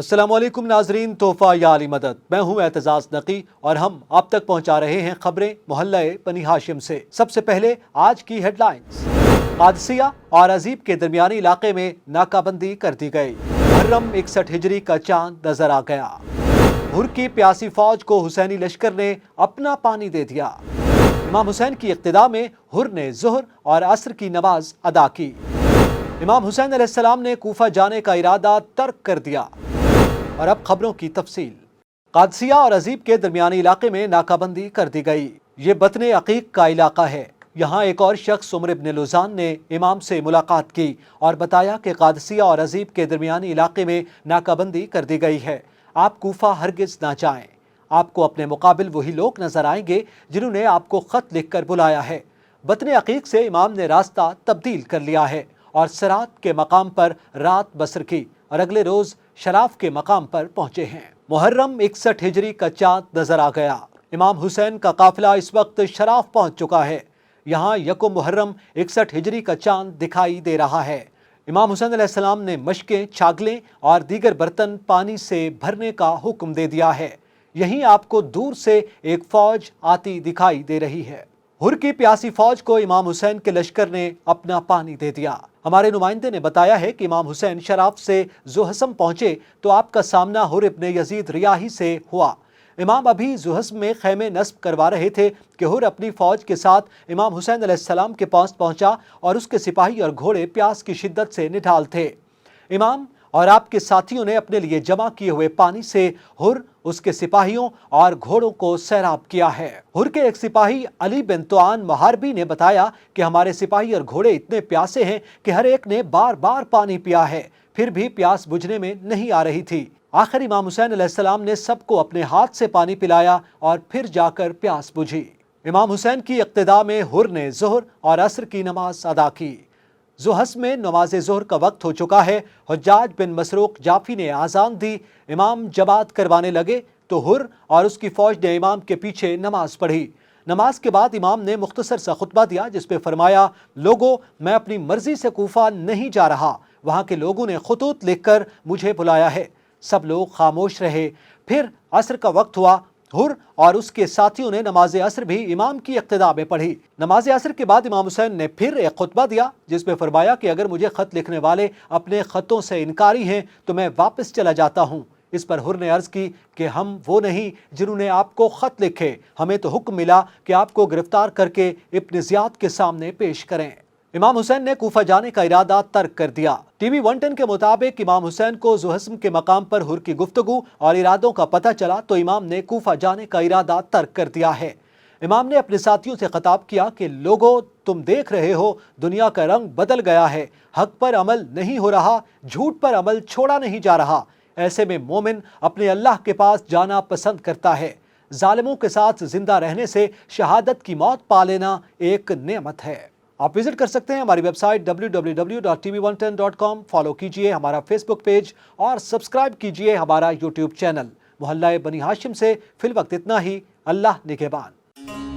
السلام علیکم ناظرین، تحفہ یا علی مدد، میں ہوں اعتزاز نقی اور ہم آپ تک پہنچا رہے ہیں خبریں محلہ بنی ہاشم سے۔ سب سے پہلے آج کی ہیڈ لائنز۔ قادسیہ اور عزیب کے درمیانی علاقے میں ناکہ بندی کر دی گئی۔ محرم 61 ہجری کا چاند نظر آ گیا۔ ہر کی پیاسی فوج کو حسینی لشکر نے اپنا پانی دے دیا۔ امام حسین کی اقتداء میں ہر نے ظہر اور عصر کی نماز ادا کی۔ امام حسین علیہ السلام نے کوفہ جانے کا ارادہ ترک کر دیا۔ اور اب خبروں کی تفصیل۔ قادسیہ اور عزیب کے درمیانی علاقے میں ناکہ بندی کر دی گئی۔ یہ بطن عقیق کا علاقہ ہے۔ یہاں ایک اور شخص عمر ابن لوزان نے امام سے ملاقات کی اور بتایا کہ قادسیہ اور عزیب کے درمیانی علاقے میں ناکہ بندی کر دی گئی ہے۔ آپ کوفہ ہرگز نہ جائیں۔ آپ کو اپنے مقابل وہی لوگ نظر آئیں گے جنہوں نے آپ کو خط لکھ کر بلایا ہے۔ بطن عقیق سے امام نے راستہ تبدیل کر لیا ہے اور صراط کے مقام پر رات بسر کی اور اگلے روز شراف کے مقام پر پہنچے ہیں۔ محرم 61 ہجری کا چاند نظر آ گیا۔ امام حسین کا قافلہ اس وقت شراف پہنچ چکا ہے۔ یہاں یکم محرم 61 ہجری کا چاند دکھائی دے رہا ہے۔ امام حسین علیہ السلام نے مشکیں، چھاگلیں اور دیگر برتن پانی سے بھرنے کا حکم دے دیا ہے۔ یہیں آپ کو دور سے ایک فوج آتی دکھائی دے رہی ہے۔ ہر کی پیاسی فوج کو امام حسین کے لشکر نے اپنا پانی دے دیا۔ ہمارے نمائندے نے بتایا ہے کہ امام حسین شراف سے ذوحسم پہنچے تو آپ کا سامنا ہر ابن یزید ریاحی سے ہوا۔ امام ابھی ذوحسم میں خیمے نصب کروا رہے تھے کہ ہر اپنی فوج کے ساتھ امام حسین علیہ السلام کے پاس پہنچا اور اس کے سپاہی اور گھوڑے پیاس کی شدت سے نڈھال تھے۔ امام اور آپ کے ساتھیوں نے اپنے لیے جمع کیے ہوئے پانی سے ہر، اس کے سپاہیوں اور گھوڑوں کو سیراب کیا ہے۔ ہر کے ایک سپاہی علی بن طعان محاربی نے بتایا کہ ہمارے سپاہی اور گھوڑے اتنے پیاسے ہیں کہ ہر ایک نے بار بار پانی پیا ہے، پھر بھی پیاس بجھنے میں نہیں آ رہی تھی۔ آخر امام حسین علیہ السلام نے سب کو اپنے ہاتھ سے پانی پلایا اور پھر جا کر پیاس بجھی۔ امام حسین کی اقتداء میں ہر نے ظہر اور عصر کی نماز ادا کی۔ ذوحسم میں نماز ظہر کا وقت ہو چکا ہے۔ حجاج بن مسروق جعفی نے آذان دی، امام جماعت کروانے لگے تو ہر اور اس کی فوج نے امام کے پیچھے نماز پڑھی۔ نماز کے بعد امام نے مختصر سا خطبہ دیا جس پہ فرمایا، لوگو میں اپنی مرضی سے کوفہ نہیں جا رہا، وہاں کے لوگوں نے خطوط لکھ کر مجھے بلایا ہے۔ سب لوگ خاموش رہے۔ پھر عصر کا وقت ہوا۔ ہر اور اس کے ساتھیوں نے نماز عصر بھی امام کی اقتداء میں پڑھی۔ نماز عصر کے بعد امام حسین نے پھر ایک خطبہ دیا جس میں فرمایا کہ اگر مجھے خط لکھنے والے اپنے خطوں سے انکاری ہیں تو میں واپس چلا جاتا ہوں۔ اس پر ہر نے عرض کی کہ ہم وہ نہیں جنہوں نے آپ کو خط لکھے، ہمیں تو حکم ملا کہ آپ کو گرفتار کر کے ابن زیاد کے سامنے پیش کریں۔ امام حسین نے کوفہ جانے کا ارادہ ترک کر دیا۔ ٹی وی 110 کے مطابق امام حسین کو ذوحسم کے مقام پر ہر کی گفتگو اور ارادوں کا پتہ چلا تو امام نے کوفہ جانے کا ارادہ ترک کر دیا ہے۔ امام نے اپنے ساتھیوں سے خطاب کیا کہ لوگو تم دیکھ رہے ہو دنیا کا رنگ بدل گیا ہے، حق پر عمل نہیں ہو رہا، جھوٹ پر عمل چھوڑا نہیں جا رہا۔ ایسے میں مومن اپنے اللہ کے پاس جانا پسند کرتا ہے۔ ظالموں کے ساتھ زندہ رہنے سے شہادت کی موت پا لینا ایک نعمت ہے۔ آپ وزٹ کر سکتے ہیں ہماری ویب سائٹ www.tv110.com، فالو کیجئے ہمارا فیس بک پیج اور سبسکرائب کیجئے ہمارا یوٹیوب چینل۔ محلہ بنی ہاشم سے فی الوقت اتنا ہی۔ اللہ نگہبان۔